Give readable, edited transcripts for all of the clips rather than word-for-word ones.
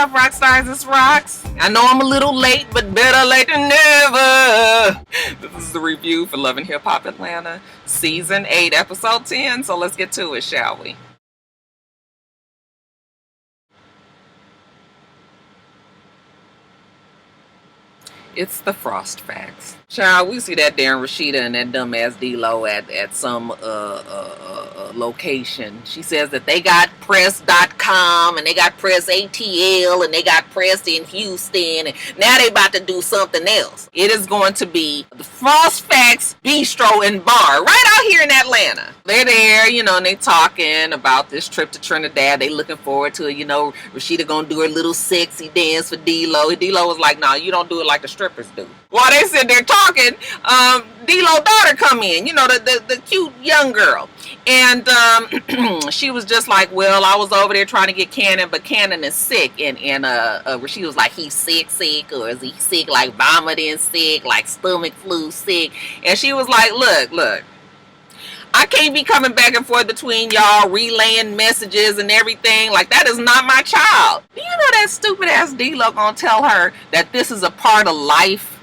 up, rock stars? It's Rox. I know I'm a little late, but better late than never. This is the review for Love and Hip Hop Atlanta, Season 8, Episode 10. So let's get to it, shall we? It's the Frost Facts. Child, we see that damn Rashida and that dumbass D-Lo at some location. She says that they got press.com and they got press ATL and they got press in Houston and now they about to do something else. It is going to be the Frost Facts Bistro and Bar right out here in Atlanta. They're there, and they talking about this trip to Trinidad. They looking forward to it. Rashida gonna do her little sexy dance for D-Lo. D-Lo was like, no, you don't do it like the strippers do. While they sit there talking, D-Lo daughter come in, the cute young girl. And she was just like, well, I was over there trying to get Cannon, but Cannon is sick. And Rashida was like, he's sick, or is he sick, like vomiting sick, like stomach flu sick? And she was like, look, I can't be coming back and forth between y'all relaying messages and everything. Like, that is not my child. Do you know that stupid ass D-Lo gonna tell her that this is a part of life?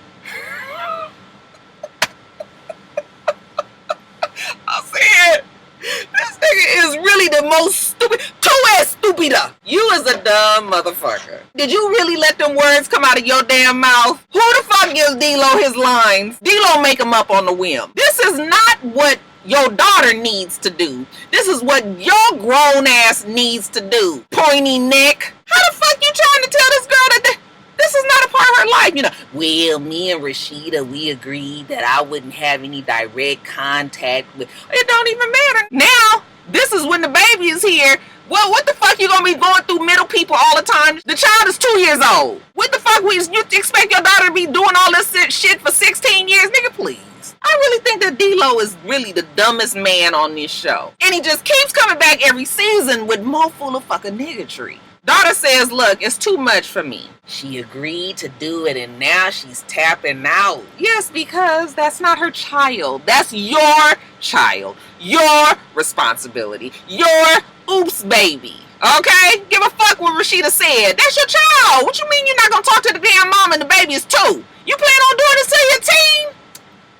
I said, this nigga is really the most stupid, two-ass stupider. You is a dumb motherfucker. Did you really let them words come out of your damn mouth? Who the fuck gives D-Lo his lines? D-Lo make them up on the whim. This is not what your daughter needs to do. This is what your grown ass needs to do. Pointy neck. How the fuck you trying to tell this girl that this is not a part of her life? Well, me and Rashida, we agreed that I wouldn't have any direct contact with. It don't even matter. Now, this is when the baby is here. Well, what the fuck you gonna be going through middle people all the time? The child is 2 years old. What the fuck you expect your daughter to be doing all this shit for 16 years? Nigga, please. I really think that D-Lo is really the dumbest man on this show. And he just keeps coming back every season with more full of fucking niggatry. Daughter says, look, it's too much for me. She agreed to do it and now she's tapping out. Yes, because that's not her child. That's your child. Your responsibility. Your oops baby. Okay? Give a fuck what Rashida said. That's your child. What you mean you're not going to talk to the damn mom and the baby is 2? You plan on doing this to your team?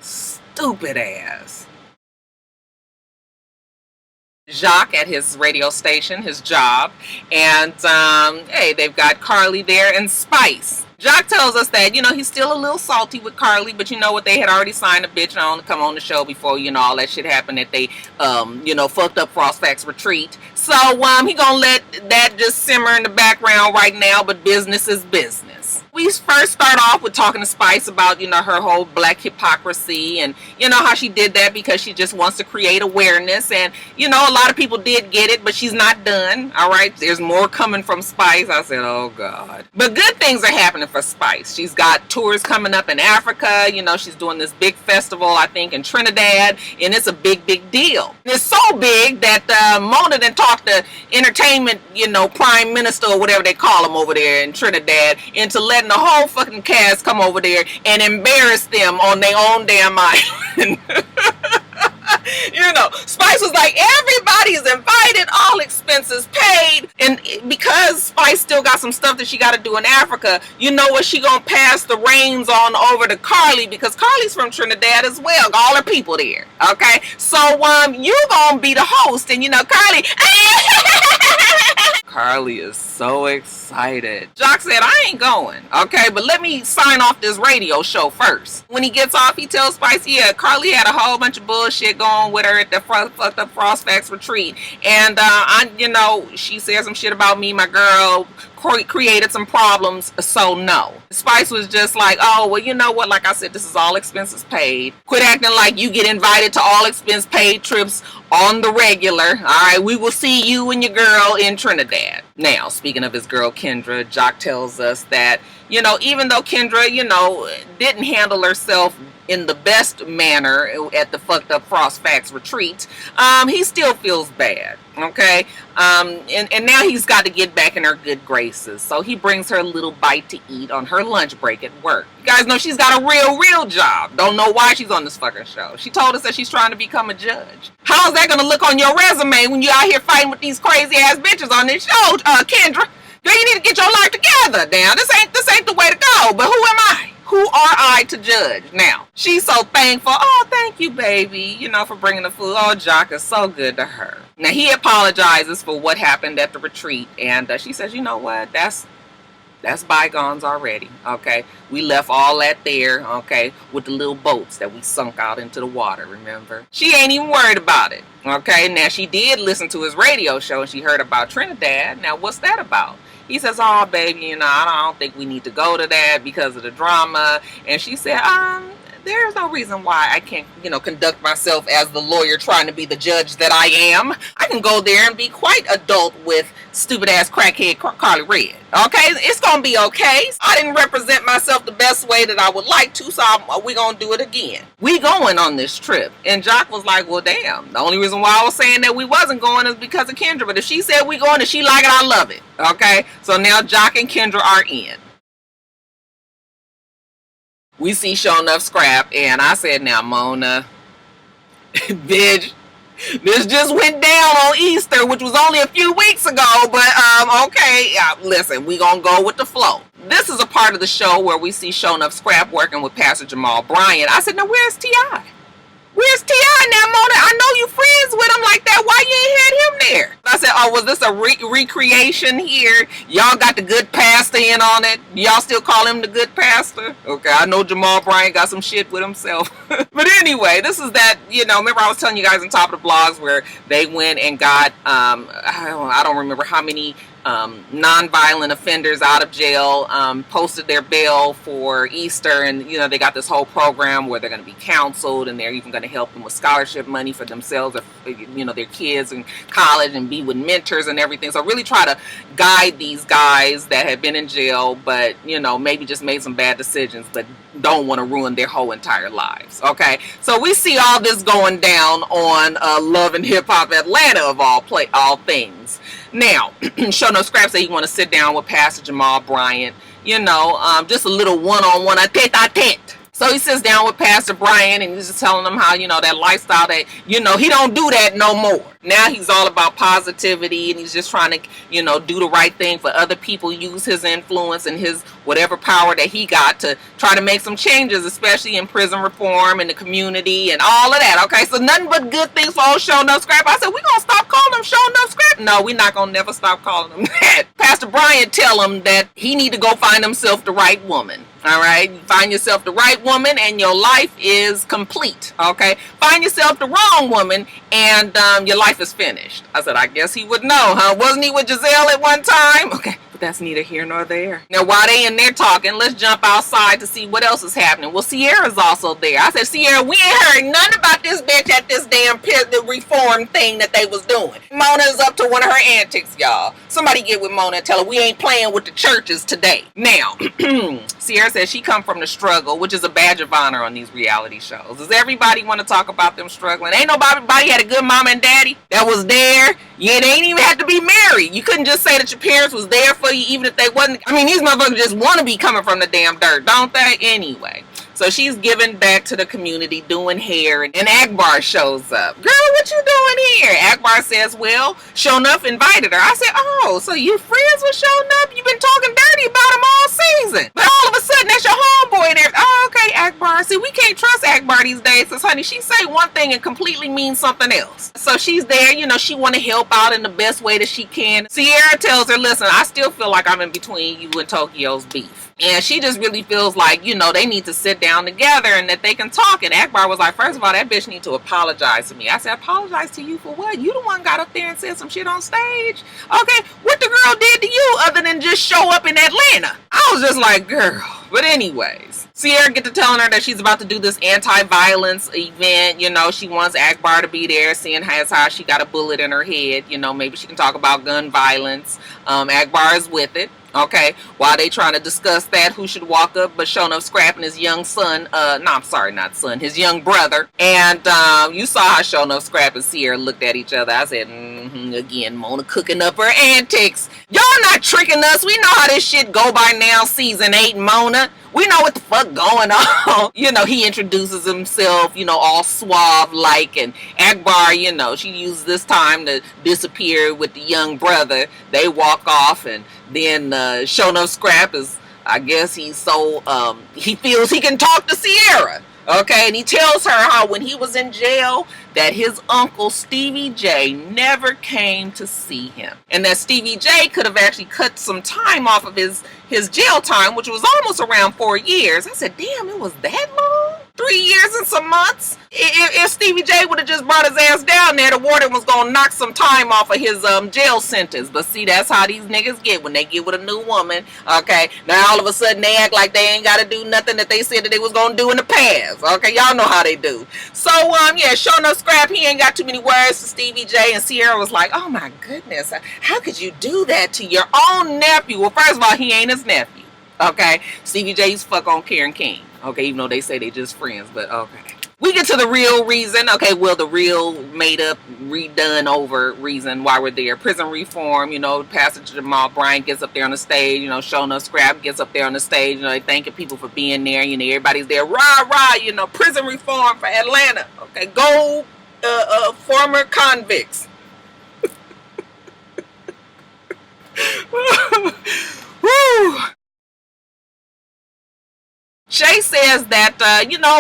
Stupid ass. Jacques at his radio station, his job, and hey, they've got Carly there and Spice. Jacques tells us that, he's still a little salty with Carly, but you know what, they had already signed a bitch on to come on the show before, all that shit happened, that they, fucked up Frost Facts retreat. So, he gonna let that just simmer in the background right now, but business is business. We first start off with talking to Spice about, her whole black hypocrisy and, how she did that because she just wants to create awareness. And, a lot of people did get it, but she's not done. All right. There's more coming from Spice. I said, oh, God. But good things are happening for Spice. She's got tours coming up in Africa. She's doing this big festival, I think, in Trinidad. And it's a big, big deal. And it's so big that Mona done talked to entertainment, prime minister or whatever they call him over there in Trinidad into letting the whole fucking cast come over there and embarrass them on their own damn island. Spice was like, everybody's invited, all expenses paid. And because Spice still got some stuff that she got to do in Africa, what, she gonna pass the reins on over to Carly because Carly's from Trinidad as well. All her people there. Okay? So, you gonna be the host and, Carly... Carly is so excited. Jacques said, I ain't going, okay? But let me sign off this radio show first. When he gets off, he tells Spice, yeah, Carly had a whole bunch of bullshit going with her at the fucked up Frost Facts retreat. And, she said some shit about me, my girl, created some problems, so no. Spice was just like, oh, well, you know what? Like I said, this is all expenses paid. Quit acting like you get invited to all expense paid trips on the regular. All right, we will see you and your girl in Trinidad. Now, speaking of his girl, Kendra, Jacques tells us that, even though Kendra, didn't handle herself in the best manner at the fucked up Frost Facts retreat, he still feels bad. Okay, and now he's got to get back in her good graces, so he brings her a little bite to eat on her lunch break at work. You guys know she's got a real job. Don't know why she's on this fucking show. She told us that she's trying to become a judge. How's that gonna look on your resume when you out here fighting with these crazy ass bitches on this show, Kendra? Girl, you need to get your life together now. This ain't the way to go. But who am I? Who are I to judge? Now, she's so thankful. Oh, thank you, baby, for bringing the food. Oh, Jock is so good to her. Now, he apologizes for what happened at the retreat. And she says, you know what? That's bygones already, okay? We left all that there, okay, with the little boats that we sunk out into the water, remember? She ain't even worried about it, okay? Now, she did listen to his radio show and she heard about Trinidad. Now, what's that about? He says, oh, baby, I don't think we need to go to that because of the drama. And she said, there's no reason why I can't, conduct myself as the lawyer trying to be the judge that I am. I can go there and be quite adult with stupid ass crackhead Carly Red. Okay? It's going to be okay. I didn't represent myself the best way that I would like to, so we're going to do it again. We going on this trip. And Jock was like, well, damn. The only reason why I was saying that we wasn't going is because of Kendra. But if she said we going and she like it, I love it. Okay? So now Jock and Kendra are in. We see Show Enough Scrap, and I said, now, Mona, bitch, this just went down on Easter, which was only a few weeks ago, but, okay, listen, we gonna go with the flow. This is a part of the show where we see Show Enough Scrap working with Pastor Jamal Bryant. I said, now, where's T.I.? Where's T.I. now, Mona? I know you friends with him like that. Why you ain't had him there? I said, oh, was this a recreation here? Y'all got the good pastor in on it? Y'all still call him the good pastor? Okay, I know Jamal Bryant got some shit with himself. But anyway, this is that, remember I was telling you guys on top of the blogs where they went and got, I don't remember how many non-violent offenders out of jail, posted their bail for Easter, and they got this whole program where they're going to be counseled, and they're even going to help them with scholarship money for themselves, or their kids in college, and be with mentors and everything. So really try to guide these guys that have been in jail, but maybe just made some bad decisions, but don't want to ruin their whole entire lives. Okay, so we see all this going down on Love and Hip Hop Atlanta of all things. Now, Show No Scrap said he want to sit down with Pastor Jamal Bryant, just a little one-on-one, a tete-a-tete. So he sits down with Pastor Bryant and he's just telling him how, that lifestyle that, he don't do that no more. Now he's all about positivity and he's just trying to, do the right thing for other people, use his influence and his whatever power that he got to try to make some changes, especially in prison reform and the community and all of that. Okay, so nothing but good things for old Show No Scrap. I said, we gonna stop calling him Show No Scrap? No, we're not gonna never stop calling him that. Pastor Bryant tell him that he need to go find himself the right woman. All right, find yourself the right woman and your life is complete. Okay, find yourself the wrong woman and your life is finished. I said, I guess he would know, huh? Wasn't he with Giselle at one time? Okay, but that's neither here nor there. Now, while they in there talking, let's jump outside to see what else is happening. Well, Sierra's also there. I said, Sierra, we ain't heard nothing about this bitch at this damn the reform thing that they was doing. Mona's up to one of her antics, y'all. Somebody get with Mona and tell her we ain't playing with the churches today. Now, Sierra says she come from the struggle, which is a badge of honor on these reality shows. Does everybody want to talk about them struggling? Ain't nobody had a good mama and daddy that was there. Yeah, they ain't even have to be married. You couldn't just say that your parents was there for you even if they wasn't. I mean, these motherfuckers just want to be coming from the damn dirt, don't they? Anyway. So she's giving back to the community, doing hair, and Akbar shows up. Girl, what you doing here? Akbar says, well, Show Enough invited her. I said, oh, so you friends with Show Enough? You've been talking dirty about him all season. But all of a sudden, that's your homeboy and everything. Oh, okay, Akbar. See, we can't trust Akbar these days because, honey, she say one thing and completely means something else. So she's there, she want to help out in the best way that she can. Sierra tells her, listen, I still feel like I'm in between you and Tokyo's beef. And she just really feels like, they need to sit down together and that they can talk. And Akbar was like, first of all, that bitch need to apologize to me. I said, apologize to you for what? You the one got up there and said some shit on stage? Okay, what the girl did to you other than just show up in Atlanta? I was just like, girl. But anyways, Sierra get to telling her that she's about to do this anti-violence event. She wants Akbar to be there, seeing how she got a bullet in her head. Maybe she can talk about gun violence. Akbar is with it. Okay, while they trying to discuss that, who should walk up but Show Enough Scrap and his young son, his young brother. And you saw how Show Enough Scrap and Sierra looked at each other. I said, Again, Mona cooking up her antics. Y'all not tricking us. We know how this shit go by now, season 8, Mona. We know what the fuck going on. He introduces himself, all suave-like, and Akbar, she uses this time to disappear with the young brother. They walk off, and then Shonuff Scrap is, I guess he's so, he feels he can talk to Sierra. Okay, and he tells her how when he was in jail that his uncle Stevie J never came to see him, and that Stevie J could have actually cut some time off of his jail time, which was almost around 4 years. I said, damn, it was that long? 3 years and some months? If Stevie J would have just brought his ass down there, the warden was gonna knock some time off of his jail sentence. But see, that's how these niggas get when they get with a new woman. Okay, now all of a sudden they act like they ain't gotta do nothing that they said that they was gonna do in the past. Okay, y'all know how they do. So yeah, Shonuff Scrap, he ain't got too many words to Stevie J, and Sierra was like, oh my goodness, how could you do that to your own nephew? Well, first of all, he ain't his nephew. Okay, Stevie J used to fuck on Karen King. Okay, even though they say they just friends, but okay. We get to the real reason. Okay, well, the real made up, redone over reason why we're there. Prison reform, Pastor Jamal Bryant gets up there on the stage, Shonuff Scrap gets up there on the stage, they thanking people for being there, everybody's there, rah, rah, prison reform for Atlanta. Okay, go, former convicts. Woo! Shay says that,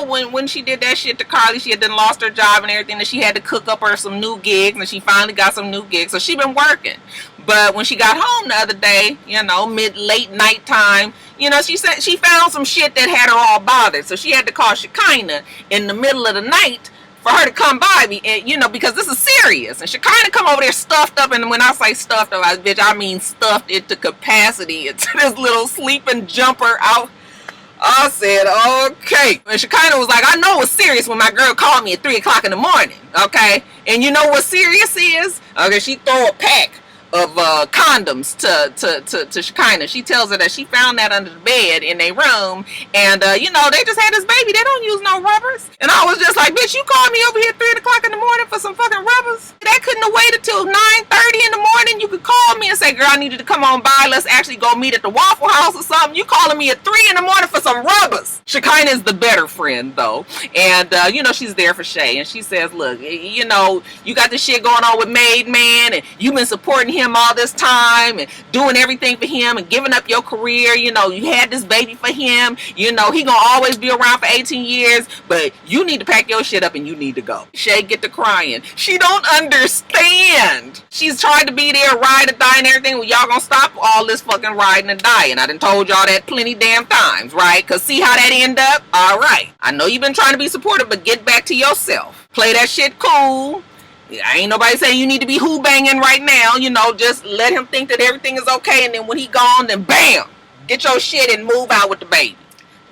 when she did that shit to Carly, she had then lost her job and everything, and she had to cook up her some new gigs, and she finally got some new gigs, so she been working. But when she got home the other day, late night time, she said she found some shit that had her all bothered, so she had to call Shekinah in the middle of the night for her to come by me, and, because this is serious. And Shekinah come over there stuffed up, and when I say stuffed up, bitch, I mean stuffed into capacity, into this little sleeping jumper out. I said, okay. And Shekinah was like, I know it's serious when my girl called me at 3 o'clock in the morning, okay? And you know what serious is? Okay, she throw a pack of condoms to Shekinah. She tells her that she found that under the bed in their room, and they just had this baby. They don't use no rubbers. And I was just like, bitch, you called me over here at 3 o'clock in the morning for some fucking rubbers? That couldn't have waited till 9:30 in the morning. You could call me and say, girl, I need you to come on by. Let's actually go meet at the Waffle House or something. You calling me at 3 in the morning for some rubbers? Shekinah is the better friend, though. And, she's there for Shay. And she says, look, you got this shit going on with Made Man, and you've been supporting him all this time and doing everything for him and giving up your career. You had this baby for him. He gonna always be around for 18 years, but you need to pack your shit up and you need to go. Shay get to crying. She don't understand. She's tried to be there, ride or die and everything. Well, y'all gonna stop all this fucking riding and dying. I done told y'all that plenty damn times, right? Because see how that end up? All right. I know you've been trying to be supportive, but get back to yourself. Play that shit cool. Ain't nobody saying you need to be who banging right now. Just let him think that everything is okay, and then when he gone, then bam, get your shit and move out with the baby.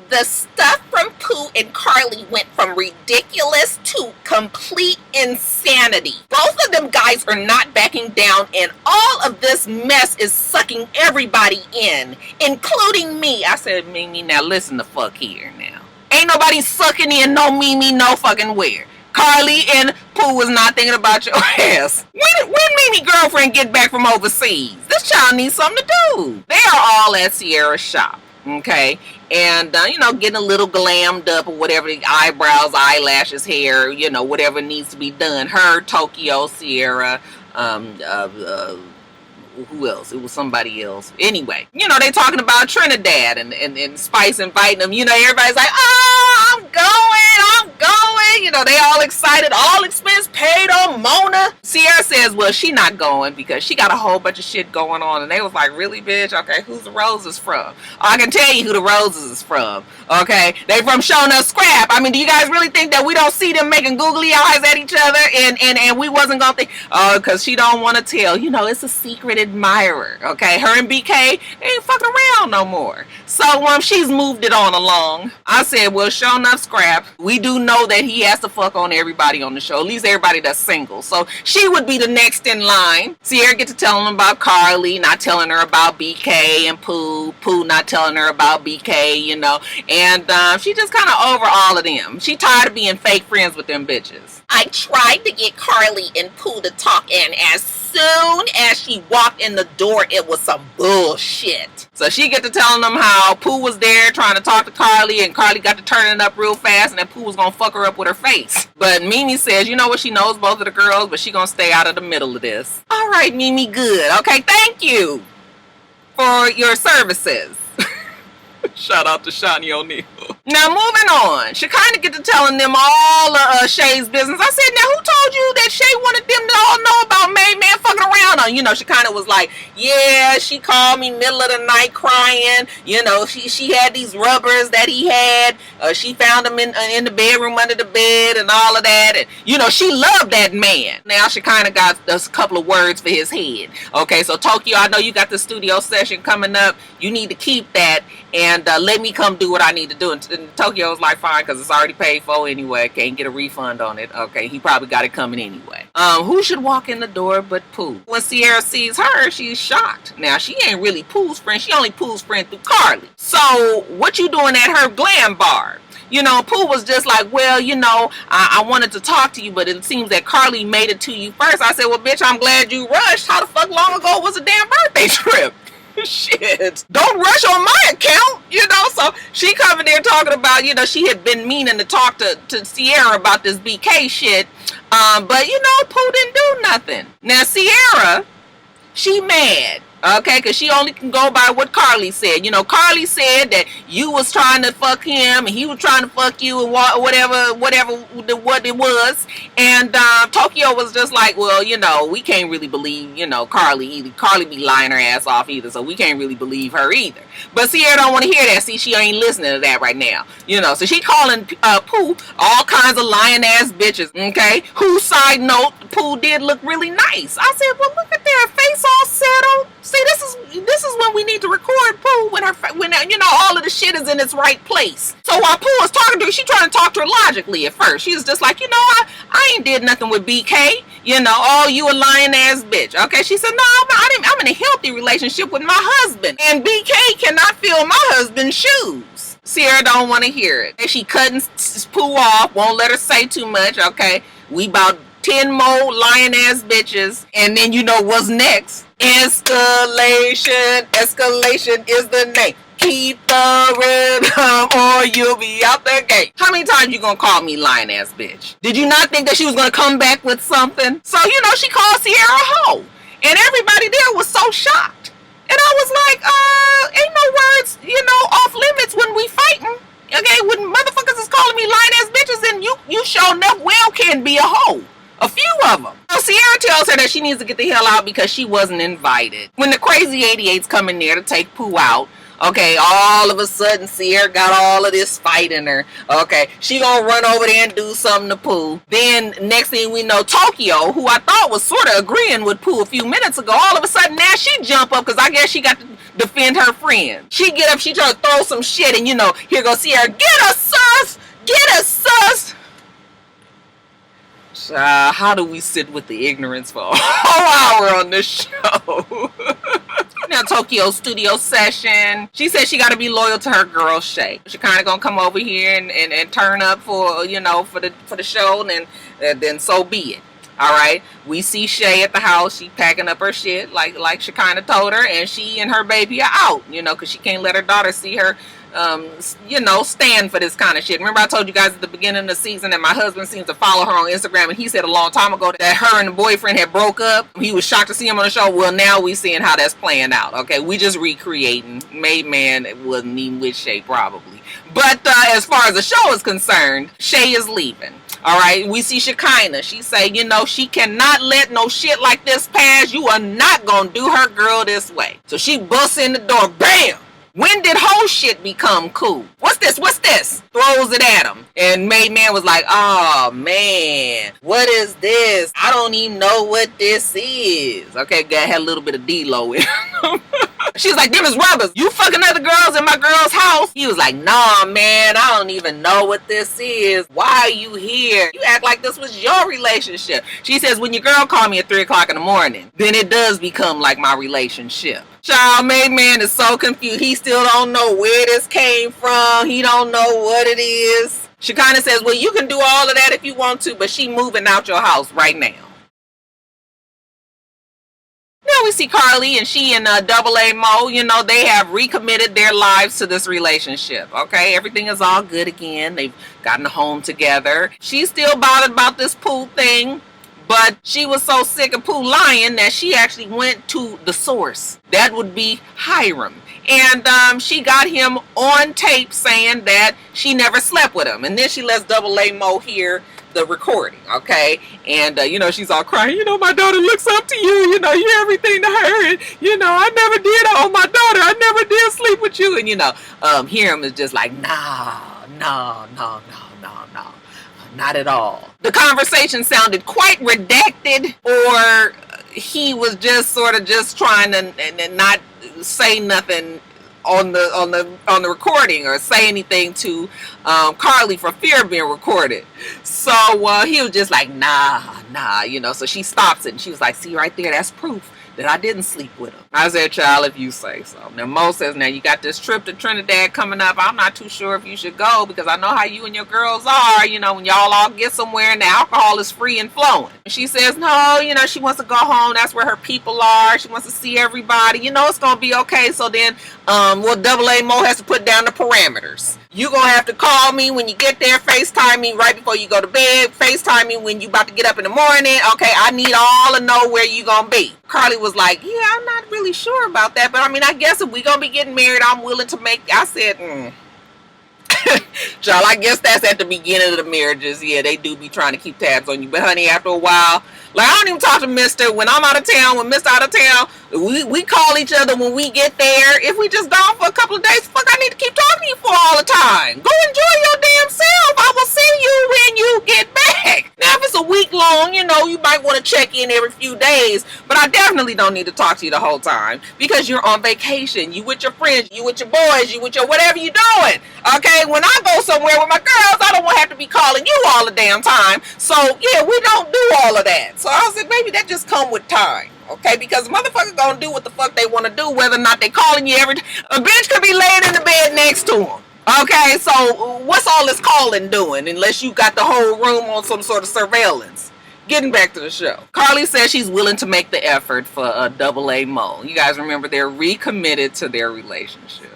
The stuff from Pooh and Carly went from ridiculous to complete insanity. Both of them guys are not backing down, and all of this mess is sucking everybody in, including me. I said, Mimi, now listen the fuck here now. Ain't nobody sucking in no Mimi no fucking where. Carly and Pooh was not thinking about your ass. When Mimi girlfriend get back from overseas? This child needs something to do. They are all at Sierra's shop, okay? And, getting a little glammed up or whatever, the eyebrows, eyelashes, hair, whatever needs to be done. Her, Tokyo, Sierra, who else? It was somebody else. Anyway, they talking about Trinidad and Spice inviting them. Everybody's like, oh, I'm going. They all excited. All expense paid on Mona. Sierra says, well, she not going because she got a whole bunch of shit going on. And they was like, really, bitch? Okay, who's the Roses from? I can tell you who the Roses is from. Okay, they from Shonuff Scrap. I mean, do you guys really think that we don't see them making googly eyes at each other and we wasn't gonna think, because she don't want to tell. It's a secret admirer. Okay, her and BK, they ain't fucking around no more. So she's moved it on along. I said, well, Shonuff Scrap, we do know that he has to fuck on everybody on the show. At least everybody that's single. So she would be the next in line. Sierra get to telling them about Carly, not telling her about BK, and Pooh not telling her about BK, you know. And she just kind of over all of them. She tired of being fake friends with them bitches. I tried to get Carly and Pooh to talk, and as soon as she walked in the door, it was some bullshit. So she get to telling them how Pooh was there trying to talk to Carly, and Carly got to turning up real fast, and then Pooh was gonna fuck her up with her face. But Mimi says, you know what, she knows both of the girls, but she gonna stay out of the middle of this. All right, Mimi, good. Okay, thank you for your services. Shout out to Shawnee O'Neal. Now, moving on. She kind of get to telling them all Shay's business. I said, now, who told you that Shay wanted them to all know about May Man fucking around on? You know, she kind of was like, yeah, she called me middle of the night crying. You know, she had these rubbers that he had. She found them in the bedroom under the bed and all of that. And, you know, she loved that man. Now, she kind of got a couple of words for his head. Okay, so Tokyo, I know you got the studio session coming up. You need to keep that and let me come do what I need to do. And Tokyo was like, fine, because it's already paid for anyway. Can't get a refund on it. Okay, he probably got it coming anyway. Who should walk in the door but Pooh? When Sierra sees her, she's shocked. Now, she ain't really Pooh's friend. She only Pooh's friend through Carly. So, what you doing at her glam bar? You know, Pooh was just like, well, you know, I wanted to talk to you, but it seems that Carly made it to you first. I said, well, bitch, I'm glad you rushed. How the fuck long ago was a damn birthday trip? Shit, don't rush on my account, you know. So she coming there talking about, you know, she had been meaning to talk to Sierra about this BK shit, but you know, Pooh didn't do nothing. Now Sierra, she mad. Okay, because she only can go by what Carly said. You know, Carly said that you was trying to fuck him and he was trying to fuck you and whatever what it was. And Tokyo was just like, well, you know, we can't really believe, you know, Carly either. Carly be lying her ass off either, so we can't really believe her either. But Sierra don't want to hear that. See, she ain't listening to that right now. You know, so she calling Pooh all kinds of lying ass bitches, okay? Who, side note, Pooh did look really nice. I said, well, look at their face all settled. See, this is when we need to record Pooh when you know all of the shit is in its right place. So while Pooh was talking to her, she trying to talk to her logically at first. She was just like, you know, I ain't did nothing with BK. You know, oh, you a lying ass bitch. Okay, she said, no, I'm in a healthy relationship with my husband, and BK cannot fill my husband's shoes. Sierra don't want to hear it. And she cutting Pooh off, won't let her say too much. Okay, we about 10 more lying ass bitches, and then you know what's next. Escalation is the name. Keep the rhythm or you'll be out the gate. How many times you gonna call me lying ass bitch? Did you not think that she was gonna come back with something? So, you know, she called Sierra a hoe. And everybody there was so shocked. And I was like, ain't no words, you know, off limits when we fighting. Okay, when motherfuckers is calling me lying ass bitches, then you sure enough well can be a hoe. A few of them. So Sierra tells her that she needs to get the hell out because she wasn't invited. When the crazy 88's come in there to take Pooh out, okay, all of a sudden Sierra got all of this fight in her. Okay, she gonna run over there and do something to Pooh. Then next thing we know, Tokyo, who I thought was sort of agreeing with Pooh a few minutes ago, all of a sudden now she jump up because I guess she got to defend her friend. She get up, she try to throw some shit, and you know, here goes Sierra, get us sus! Get us sus! How do we sit with the ignorance for a whole hour on this show? Now, Tokyo studio session. She said she got to be loyal to her girl, Shay. She kind of gonna come over here and turn up for, you know, for the show, and then so be it. All right. We see Shay at the house. She packing up her shit like she kind of told her, and she and her baby are out, you know, because she can't let her daughter see her, you know, stand for this kind of shit. Remember I told you guys at the beginning of the season that my husband seems to follow her on Instagram, and he said a long time ago that her and the boyfriend had broke up. He was shocked to see him on the show. Well, now we seeing how that's playing out. Okay, we just recreating. Made man wasn't even with Shay probably. But as far as the show is concerned, Shay is leaving. All right, we see Shekinah. She say, you know, she cannot let no shit like this pass. You are not gonna do her girl this way. So she busts in the door. Bam! When did whole shit become cool? What's this? What's this? Throws it at him. And Made Man was like, oh man, what is this? I don't even know what this is. Okay, guy had a little bit of D-Lo in him. She was like, them is rubbers. You fucking other girls in my girl's house? He was like, nah, man, I don't even know what this is. Why are you here? You act like this was your relationship. She says, when your girl called me at 3 o'clock in the morning, then it does become like my relationship. Child, made man is so confused. He still don't know where this came from. He don't know what it is. She kind of says, well, you can do all of that if you want to, but she moving out your house right now. Now we see Carly and she and Double A Mo, you know, they have recommitted their lives to this relationship, okay? Everything is all good again. They've gotten a home together. She's still bothered about this Pooh thing, but she was so sick of Pooh lying that she actually went to the source. That would be Hiram. And she got him on tape saying that she never slept with him. And then she lets Double A Mo hear the recording, okay? And you know, she's all crying, you know, my daughter looks up to you, you know, you're everything to her, and you know, I never did own my daughter, I never did sleep with you. And you know, Hiram is just like, no, not at all. The conversation sounded quite redacted, or he was just sort of just trying to and not say nothing on the recording or say anything to Carly for fear of being recorded. So he was just like, nah, you know. So she stops it and she was like, see right there, that's proof that I didn't sleep with him. I said, child, if you say so. Now Mo says, now you got this trip to Trinidad coming up. I'm not too sure if you should go because I know how you and your girls are, you know, when y'all all get somewhere and the alcohol is free and flowing. And she says, no, you know, she wants to go home. That's where her people are. She wants to see everybody. You know, it's going to be okay. So then, Double A Mo has to put down the parameters. You're going to have to call me when you get there, FaceTime me right before you go to bed, FaceTime me when you about to get up in the morning. Okay, I need all to know where you going to be. Carly was like, yeah, I'm not really sure about that, but I mean, I guess if we going to be getting married, I'm willing to make, I said, Child, I guess that's at the beginning of the marriages. Yeah, they do be trying to keep tabs on you. But honey, after a while, like I don't even talk to Mister when I'm out of town. When Mister out of town, we call each other when we get there. If we just gone for a couple of days, fuck, I need to keep talking to you for all the time. Go enjoy your damn self. I will see you when you get back. Now, if it's a week long, you know, you might want to check in every few days. But I definitely don't need to talk to you the whole time because you're on vacation. You with your friends, you with your boys, you with your whatever you doing. Okay, when I go somewhere with my girls, I don't want to have to be calling you all the damn time. So yeah, we don't do all of that. So I said maybe that just come with time. Okay, because motherfuckers gonna do what the fuck they want to do, whether or not they calling you every. A bitch could be laying in the bed next to them. Okay, so what's all this calling doing? Unless you got the whole room on some sort of surveillance. Getting back to the show, Carly says she's willing to make the effort for Double A Mo. You guys remember they're recommitted to their relationship.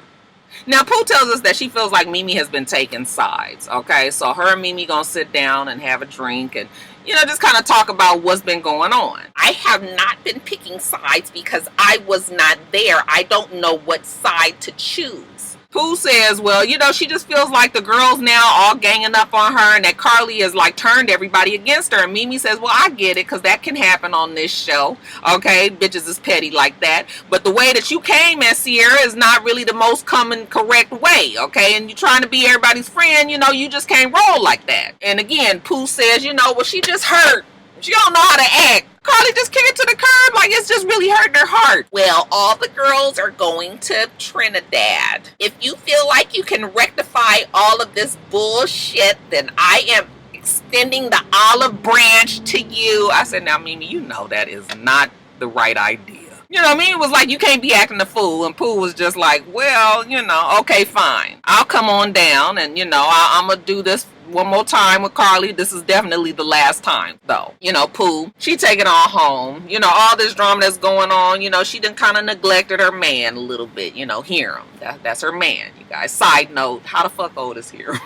Now, Pooh tells us that she feels like Mimi has been taking sides, okay? So her and Mimi gonna sit down and have a drink and, you know, just kind of talk about what's been going on. I have not been picking sides because I was not there. I don't know what side to choose. Pooh says, well, you know, she just feels like the girls now all ganging up on her and that Carly has like turned everybody against her. And Mimi says, well, I get it because that can happen on this show. Okay, bitches is petty like that. But the way that you came at Sierra is not really the most common correct way. Okay, and you're trying to be everybody's friend, you know, you just can't roll like that. And again, Pooh says, you know, well, she just hurt. She don't know how to act. Carly just kicked it to the curb like it's just really hurting her heart. Well, all the girls are going to Trinidad. If you feel like you can rectify all of this bullshit, then I am extending the olive branch to you. I said, now, Mimi, you know that is not the right idea. You know, Mimi was like, you can't be acting a fool. And Pooh was just like, well, you know, okay, fine. I'll come on down and, you know, I'm going to do this one more time with Carly. This is definitely the last time, though. You know, Pooh, she take it all home. You know, all this drama that's going on, you know, she done kind of neglected her man a little bit. You know, Hiram. That's her man, you guys. Side note, how the fuck old is Hiram?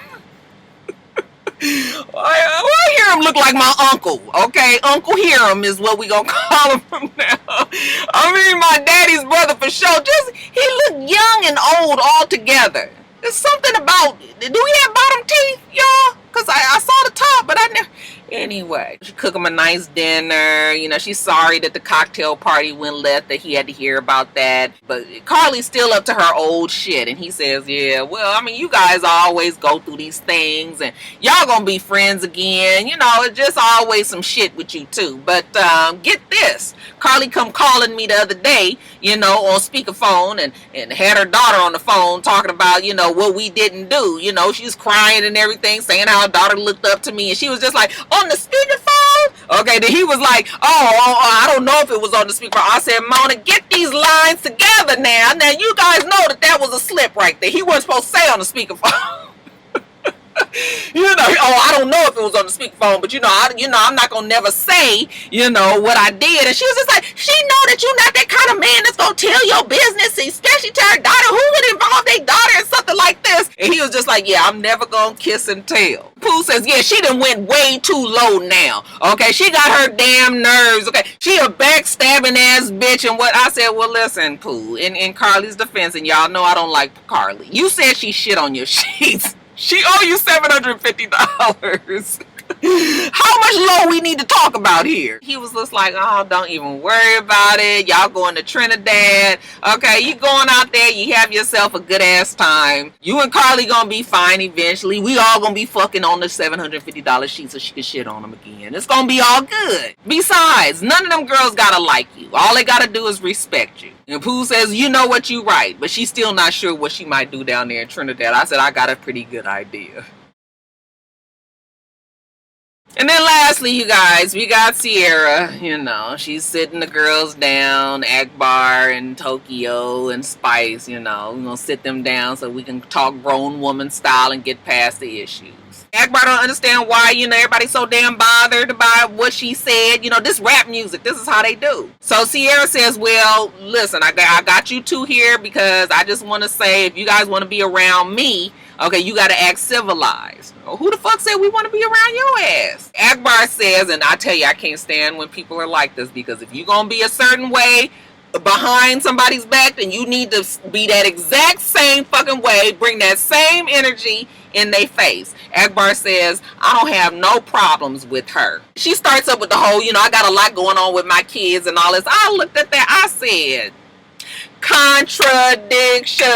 Well, Hiram look like my uncle, okay? Uncle Hiram is what we gonna call him from now. I mean, my daddy's brother for sure. Just, he look young and old all together. There's something about, do he have bottom teeth, y'all? Because I saw the top, but I never, anyway. She cook him a nice dinner. You know, she's sorry that the cocktail party went left, that he had to hear about that. But Carly's still up to her old shit. And he says, yeah, well, I mean, you guys always go through these things and y'all gonna be friends again. You know, it's just always some shit with you too. But get this. Carly come calling me the other day, you know, on speakerphone and had her daughter on the phone talking about, you know, what we didn't do. You know, she's crying and everything, saying how her daughter looked up to me. And she was just like, on the speakerphone? Okay, then he was like, I don't know if it was on the speakerphone. I said, Mona, get these lines together now. Now, you guys know that was a slip right there. He wasn't supposed to say on the speakerphone. You know, I don't know if it was on the speakerphone, but I'm not gonna never say, you know, what I did. And she was just like, she know that you're not that kind of man that's gonna tell your business, especially to her daughter. Who would involve their daughter in something like this? And he was just like, yeah, I'm never gonna kiss and tell. Pooh says, yeah, she done went way too low now. Okay, she got her damn nerves. Okay, she a backstabbing ass bitch. And what I said, well, listen, Pooh, in Carly's defense, and y'all know I don't like Carly. You said she shit on your sheets. She owe you $750. How much low we need to talk about here? He was just like, oh, don't even worry about it. Y'all going to Trinidad. Okay, you going out there. You have yourself a good ass time. You and Carly gonna be fine eventually. We all gonna be fucking on the $750 sheet so she can shit on them again. It's gonna be all good. Besides, none of them girls gotta like you. All they gotta do is respect you. And Pooh says, you know what, you right. But she's still not sure what she might do down there in Trinidad. I said, I got a pretty good idea. And then lastly, you guys, we got Sierra. You know, she's sitting the girls down, Akbar and Tokyo and Spice. You know, we're gonna sit them down so we can talk grown woman style and get past the issues. Akbar don't understand why, you know, everybody's so damn bothered by what she said. You know, this rap music, this is how they do. So Sierra says, well, listen, I got you two here because I just want to say, if you guys want to be around me, okay, you got to act civilized. Who the fuck said we want to be around your ass? Akbar says, and I tell you, I can't stand when people are like this, because if you're going to be a certain way behind somebody's back, then you need to be that exact same fucking way, bring that same energy in their face. Akbar says, I don't have no problems with her. She starts up with the whole, you know, I got a lot going on with my kids and all this. I looked at that, I said, contradiction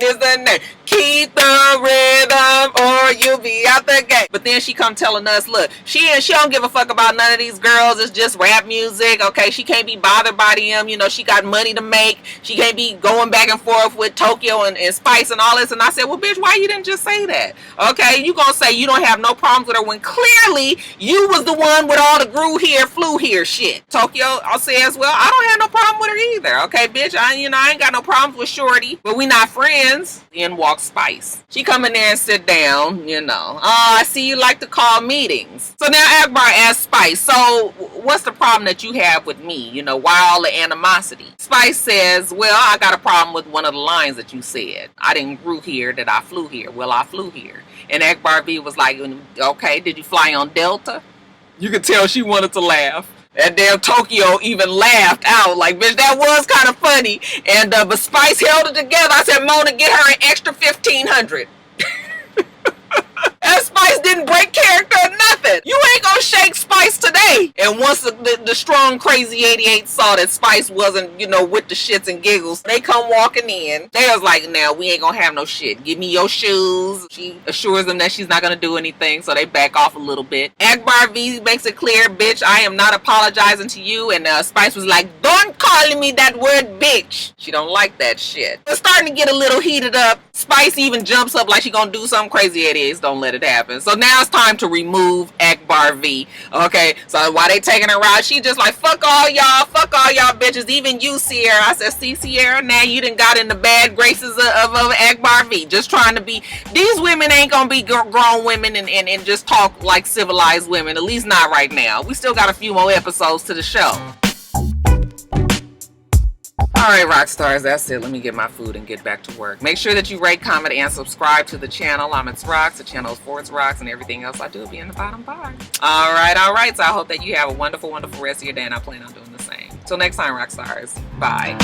is the name. Keep the rhythm or you'll be out the gate. But then she come telling us, look, she don't give a fuck about none of these girls. It's just rap music. Okay, she can't be bothered by them. You know, she got money to make. She can't be going back and forth with Tokyo and Spice and all this. And I said, well, bitch, why you didn't just say that? Okay, you gonna say you don't have no problems with her when clearly you was the one with all the grew here, flew here shit. Tokyo says, well, I don't have no problem with her either. Okay, bitch, I ain't got no problems with Shorty, but we not friends. In walks Spice. She come in there and sit down, you know. Oh, I see you like to call meetings. So now Akbar asks Spice, so what's the problem that you have with me? You know, why all the animosity? Spice says, well, I got a problem with one of the lines that you said. I didn't grew here, that I flew here. Well, I flew here. And Akbar B was like, okay, did you fly on Delta? You could tell she wanted to laugh. That damn Tokyo even laughed out like, bitch, that was kind of funny. And but Spice held it together. I said, Mona, get her an extra $1,500. And Spice didn't break character or nothing. You ain't gonna shake Spice today. And once the strong crazy 88 saw that Spice wasn't, you know, with the shits and giggles, they come walking in. They was like, now we ain't gonna have no shit. Give me your shoes. She assures them that she's not gonna do anything, so they back off a little bit. Akbar V makes it clear, bitch, I am not apologizing to you. And Spice was like, don't call me that word bitch. She don't like that shit. It's starting to get a little heated up. Spice even jumps up like she gonna do something crazy. 88s don't let it happen. So now it's time to remove Akbar V. Okay, so while they taking her out, she just like, fuck all y'all bitches, even you, Sierra. I said, see, Sierra, now you done got in the bad graces of Akbar V. Just trying to be, these women ain't gonna be grown women and just talk like civilized women, at least not right now. We still got a few more episodes to the show. Alright, rock stars, that's it. Let me get my food and get back to work. Make sure that you rate, comment, and subscribe to the channel. I'm itsrox. The channel is for itsrox, and everything else I do will be in the bottom bar. Alright. So I hope that you have a wonderful, wonderful rest of your day, and I plan on doing the same. Till next time, rock stars. Bye.